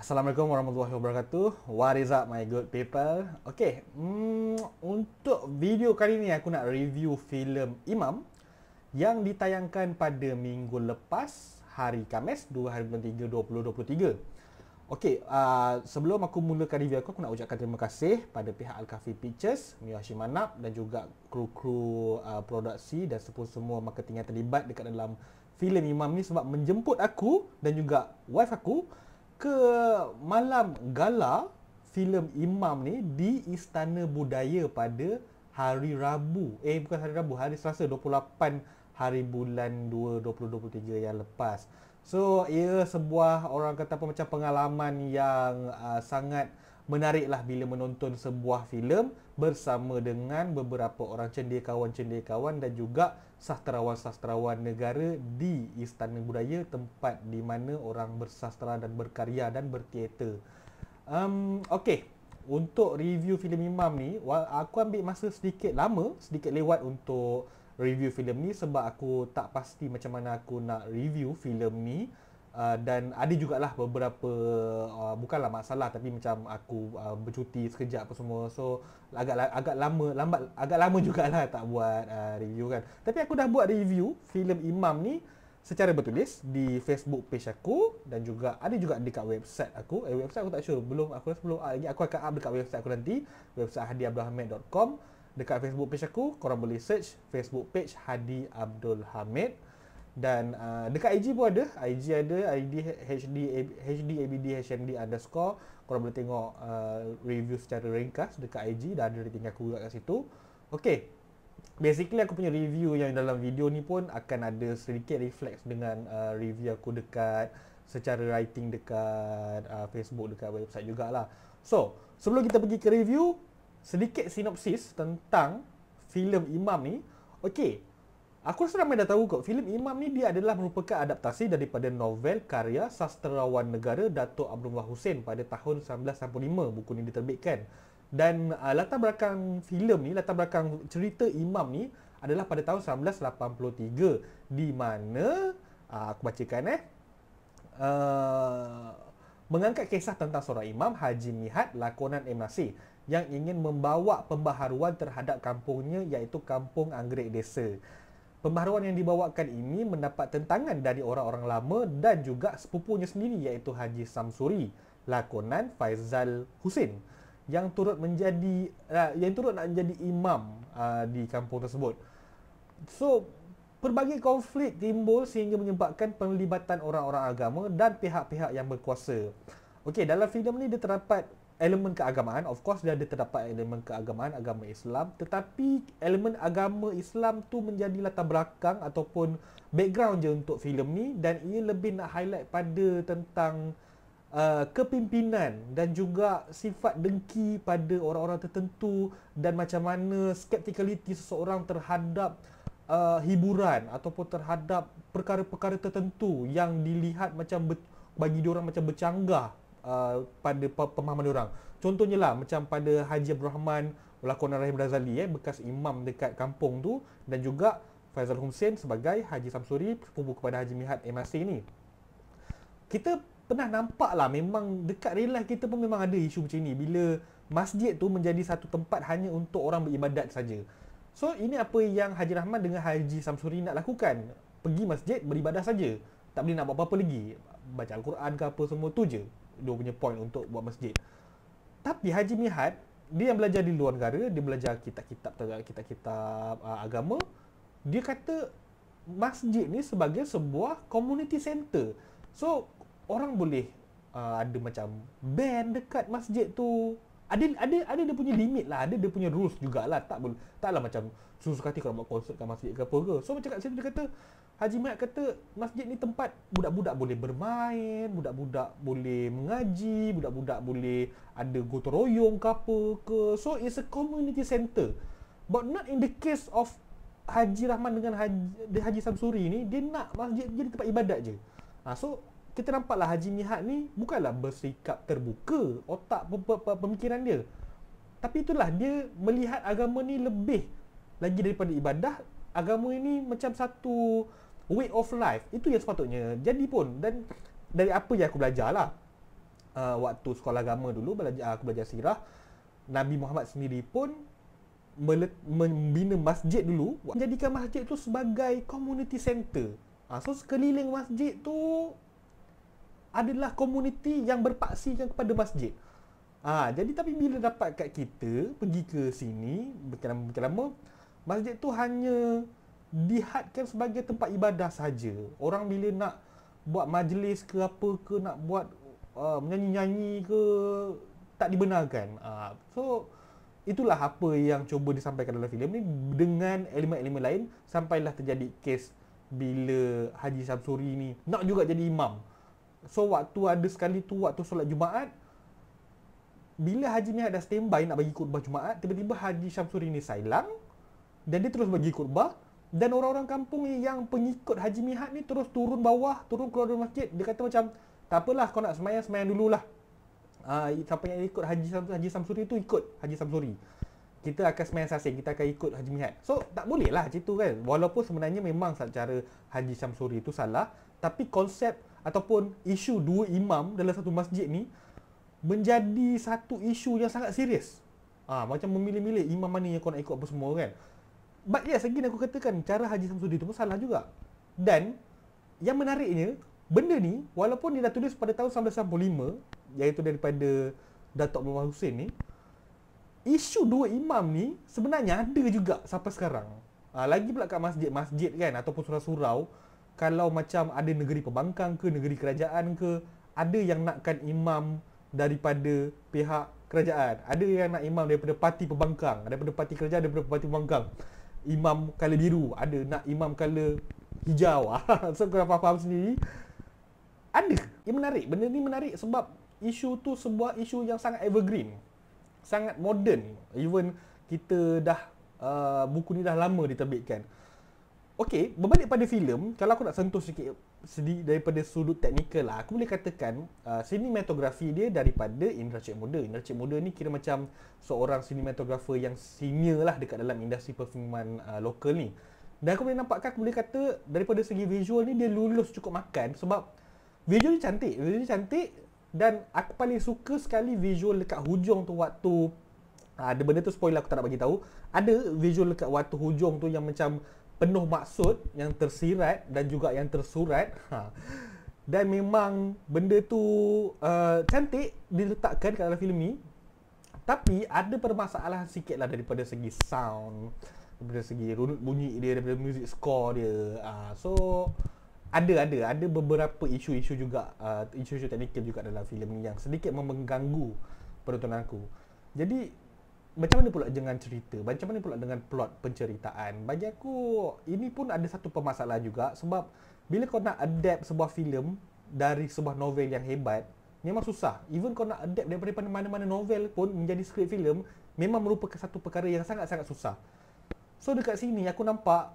Assalamualaikum warahmatullahi wabarakatuh. What is up my good people? Okay, untuk video kali ni aku nak review filem Imam yang ditayangkan pada minggu lepas, hari Khamis 2 hari bulan 3 2023. Okey, sebelum aku mulakan review aku nak ucapkan terima kasih pada pihak Al-Kahfi Pictures, Mio Hashim Manap dan juga kru-kru produksi dan semua marketing yang terlibat dekat dalam filem Imam ni sebab menjemput aku dan juga wife aku ke malam gala filem Imam ni di Istana Budaya pada hari Rabu. Bukan hari Rabu, hari Selasa 28 hari bulan 2 2023 yang lepas. So, ia sebuah orang kata apa macam pengalaman yang sangat menarik lah bila menonton sebuah filem bersama dengan beberapa orang cendekiawan-cendekiawan dan juga sastrawan-sastrawan negara di Istana Budaya, tempat di mana orang bersastra dan berkarya dan berteater. Okey, untuk review filem Imam ni, aku ambil masa sedikit lewat untuk review filem ni sebab aku tak pasti macam mana aku nak review filem ni. Dan ada jugalah beberapa bukanlah masalah tapi macam aku bercuti sekejap apa semua, so agak lama jugalah tak buat review kan. Tapi aku dah buat review filem Imam ni secara bertulis di Facebook page aku dan juga ada juga dekat website aku. Website aku tak sure, aku akan up dekat website aku nanti, website hadiabdulhamid.com. Dekat Facebook page aku, korang boleh search Facebook page Hadi Abdul Hamid. Dan dekat IG pun ada, IG ada ID HDABD HND underscore. Korang boleh tengok review secara ringkas dekat IG, dah ada rating aku kat situ. Okay, basically aku punya review yang dalam video ni pun akan ada sedikit reflect dengan review aku dekat secara writing dekat Facebook, dekat website jugalah. So, sebelum kita pergi ke review, sedikit sinopsis tentang filem Imam ni. Okay, aku rasa ramai dah tahu kot, filem Imam ni dia adalah merupakan adaptasi daripada novel karya sastrawan negara Dato' Abdullah Hussein pada tahun 1965. Buku ni diterbitkan. Dan latar belakang filem ni, latar belakang cerita Imam ni adalah pada tahun 1983, di mana aku bacakan mengangkat kisah tentang seorang imam, Haji Mihat, lakonan M. Nasir, yang ingin membawa pembaharuan terhadap kampungnya, iaitu Kampung Anggrek Desa. Pembaharuan yang dibawakan ini mendapat tentangan dari orang-orang lama dan juga sepupunya sendiri, iaitu Haji Samsuri, lakonan Faizal Husin, yang turut nak menjadi imam di kampung tersebut. So, pelbagai konflik timbul sehingga menyebabkan penglibatan orang-orang agama dan pihak-pihak yang berkuasa. Okey, dalam filem ni dia terdapat elemen keagamaan. Of course dia ada terdapat elemen keagamaan, agama Islam, tetapi elemen agama Islam tu menjadi latar belakang ataupun background je untuk filem ni, dan ia lebih nak highlight pada tentang kepimpinan dan juga sifat dengki pada orang-orang tertentu dan macam mana skeptikaliti seseorang terhadap hiburan ataupun terhadap perkara-perkara tertentu yang dilihat macam bagi diorang macam bercanggah pada pemahaman diorang. Contohnya lah macam pada Haji Abdul Rahman, lakonan Rahim Razali, bekas imam dekat kampung tu, dan juga Faizal Husin sebagai Haji Samsuri, sepupu kepada Haji Mihat M. Nasir ni. Kita pernah nampak lah, memang dekat real life kita pun memang ada isu macam ni, bila masjid tu menjadi satu tempat hanya untuk orang beribadat saja. So, ini apa yang Haji Rahman dengan Haji Samsuri nak lakukan. Pergi masjid, beribadah saja. Tak boleh nak buat apa-apa lagi. Baca Al-Quran ke apa, semua tu je dia punya point untuk buat masjid. Tapi Haji Mihat, dia yang belajar di luar negara, dia belajar kitab-kitab agama. Dia kata masjid ni sebagai sebuah community center. So, orang boleh ada macam band dekat masjid tu. Ada dia punya limit lah, ada dia punya rules jugalah. Taklah macam susu hati kalau buat konsert kat masjid ke apa ke. So macam kat sini dia kata, Haji Mihat kata masjid ni tempat budak-budak boleh bermain, budak-budak boleh mengaji, budak-budak boleh ada gotong royong ke apa ke. So it's a community center. But not in the case of Haji Rahman dengan Haji Samsuri ni, dia nak masjid jadi tempat ibadat je. So kita nampaklah Haji Mihat ni bukanlah bersikap terbuka otak pemikiran dia. Tapi itulah, dia melihat agama ni lebih lagi daripada ibadah. Agama ini macam satu way of life. Itu yang sepatutnya jadi pun. Dan dari apa yang aku belajar lah, waktu sekolah agama dulu, aku belajar sirah, Nabi Muhammad sendiri pun membina masjid dulu, menjadikan masjid tu sebagai community center. So sekeliling masjid tu adalah komuniti yang berpaksikan kepada masjid. Jadi tapi bila dapat kat kita pergi ke sini berkenaan lama, masjid tu hanya dihadkan sebagai tempat ibadah saja. Orang bila nak buat majlis ke apa ke, nak buat menyanyi-nyanyi ke, tak dibenarkan. So itulah apa yang cuba disampaikan dalam filem ni dengan elemen-elemen lain, sampailah terjadi kes bila Haji Samsuri ni nak juga jadi imam. So waktu ada sekali tu, waktu solat Jumaat, bila Haji Mihad dah standby nak bagi khutbah Jumaat, tiba-tiba Haji Samsuri ni silent dan dia terus bagi khutbah, dan orang-orang kampung yang pengikut Haji Mihad ni terus turun bawah, turun keluar dari masjid. Dia kata macam, tak apalah, kau nak semayang dululah. Siapa yang ikut Haji Samsuri tu ikut Haji Samsuri. Kita akan semayang sasing, kita akan ikut Haji Mihad. So tak boleh lah macam tu kan. Walaupun sebenarnya memang cara Haji Samsuri tu salah, tapi konsep ataupun isu dua imam dalam satu masjid ni menjadi satu isu yang sangat serius. Macam memilih-milih imam mana yang kau nak ikut apa semua kan. But yes, again aku katakan, cara Haji Samsuri tu pun salah juga. Dan yang menariknya, benda ni walaupun dia dah tulis pada tahun 1995, iaitu daripada Datuk Muhammad Hussein ni, isu dua imam ni sebenarnya ada juga sampai sekarang. Lagi pula kat masjid-masjid kan, ataupun surau-surau, kalau macam ada negeri pembangkang ke, negeri kerajaan ke, ada yang nakkan imam daripada pihak kerajaan, ada yang nak imam daripada parti pembangkang, daripada parti kerajaan, daripada parti pembangkang. Imam kala biru, ada nak imam kala hijau. So korang faham sendiri. Ada. Yang menarik, benda ni menarik sebab isu tu sebuah isu yang sangat evergreen, sangat moden. Even kita dah buku ni dah lama diterbitkan. Okey, berbalik pada filem, kalau aku nak sentuh sedikit daripada sudut teknikal lah, aku boleh katakan sinematografi dia daripada Indra Cik Muda. Indra Cik Muda ni kira macam seorang sinematografer yang senior lah dekat dalam industri perfilman lokal ni. Dan aku boleh nampakkan, aku boleh kata daripada segi visual ni dia lulus cukup makan, sebab visual ni cantik, dan aku paling suka sekali visual dekat hujung tu waktu ada benda tu spoiler, aku tak nak bagi tahu. Ada visual dekat waktu hujung tu yang macam penuh maksud, yang tersirat dan juga yang tersurat. Dan memang benda tu cantik diletakkan kat dalam filem ni. Tapi ada permasalahan sikit lah daripada segi sound, daripada segi runut bunyi dia, daripada music score dia. So ada beberapa isu-isu juga, isu-isu teknikal juga dalam filem ni yang sedikit mengganggu penonton aku. Jadi macam mana pula dengan cerita? Macam mana pula dengan plot penceritaan? Bagi aku, ini pun ada satu permasalahan juga, sebab bila kau nak adapt sebuah filem dari sebuah novel yang hebat, memang susah. Even kau nak adapt daripada mana-mana novel pun menjadi skrip filem, memang merupakan satu perkara yang sangat-sangat susah. So dekat sini aku nampak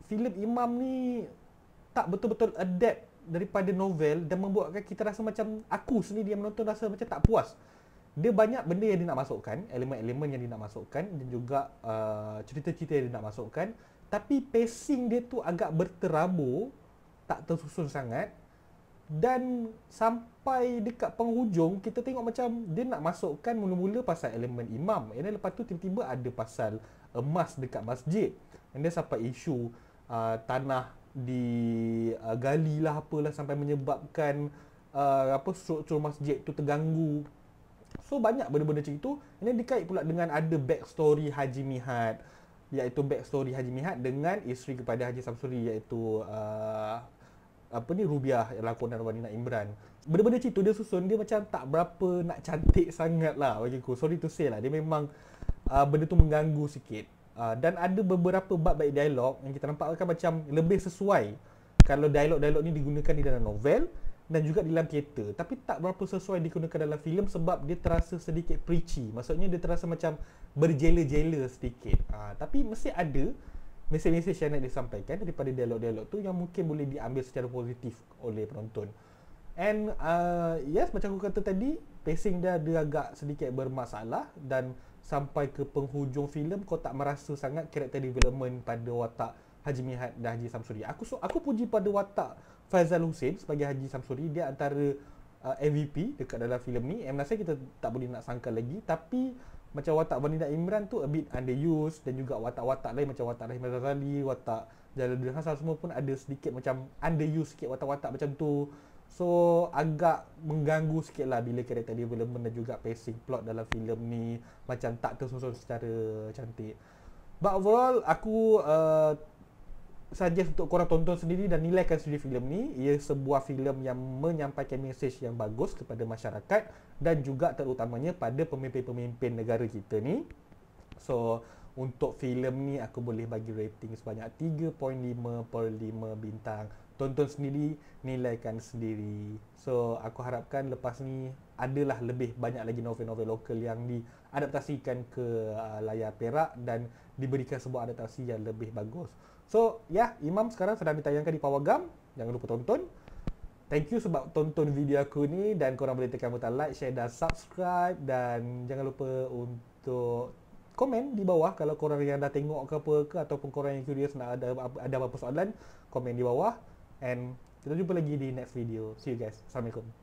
filem Imam ni tak betul-betul adapt daripada novel dan membuatkan kita rasa macam, aku sendiri yang menonton rasa macam tak puas. Dia banyak benda yang dia nak masukkan, elemen-elemen yang dia nak masukkan, dan juga cerita-cerita yang dia nak masukkan, tapi pacing dia tu agak berterabur, tak tersusun sangat. Dan sampai dekat penghujung, kita tengok macam dia nak masukkan mula-mula pasal elemen imam, dan lepas tu tiba-tiba ada pasal emas dekat masjid, dan dia sampai isu tanah digali lah apalah, sampai menyebabkan struktur masjid tu terganggu. So banyak benda-benda macam itu. Ini dikait pula dengan ada backstory Haji Mihad, iaitu backstory Haji Mihad dengan isteri kepada Haji Samsuri, iaitu Rubiah, lakonan Wanina Imran. Benda-benda macam itu dia susun, dia macam tak berapa nak cantik sangat lah bagi aku. Sorry to say lah, dia memang benda tu mengganggu sikit. Dan ada beberapa bab baik dialog yang kita nampak akan macam lebih sesuai kalau dialog-dialog ni digunakan di dalam novel dan juga di dalam teater, tapi tak berapa sesuai digunakan dalam filem sebab dia terasa sedikit preachy. Maksudnya dia terasa macam berjela-jela sedikit. Tapi mesti ada mesej-mesej yang nak disampaikan daripada dialog-dialog tu yang mungkin boleh diambil secara positif oleh penonton. And yes, macam aku kata tadi, pacing dia agak sedikit bermasalah, dan sampai ke penghujung filem kau tak merasa sangat character development pada watak Haji Mihad dan Haji Samsuri. Aku puji pada watak Faizal Hussein sebagai Haji Samsuri. Dia antara MVP dekat dalam filem ni. Rasa kita tak boleh nak sangka lagi, tapi macam watak Vanida Imran tu a bit underused, dan juga watak-watak lain macam watak Rahim Razali, watak Jalaluddin Hasan semua pun ada sedikit macam underused sikit watak-watak macam tu. So agak mengganggu sikit lah bila karakter development dan juga pacing plot dalam filem ni macam tak tersusun secara cantik. But overall aku suggest untuk korang tonton sendiri dan nilaikan sendiri filem ni. Ia sebuah filem yang menyampaikan mesej yang bagus kepada masyarakat dan juga terutamanya pada pemimpin-pemimpin negara kita ni. So untuk filem ni aku boleh bagi rating sebanyak 3.5/5 bintang. Tonton sendiri, nilaikan sendiri. So aku harapkan lepas ni adalah lebih banyak lagi novel-novel lokal yang diadaptasikan ke layar perak dan diberikan sebuah adaptasi yang lebih bagus. So ya, Imam sekarang sedang ditayangkan di Pawagam. Jangan lupa tonton. Thank you sebab tonton video aku ni, dan korang boleh tekan butang like, share dan subscribe, dan jangan lupa untuk komen di bawah kalau korang yang dah tengok ke apa ke, ataupun korang yang curious nak ada apa-apa soalan, komen di bawah. And kita jumpa lagi di next video. See you guys. Assalamualaikum.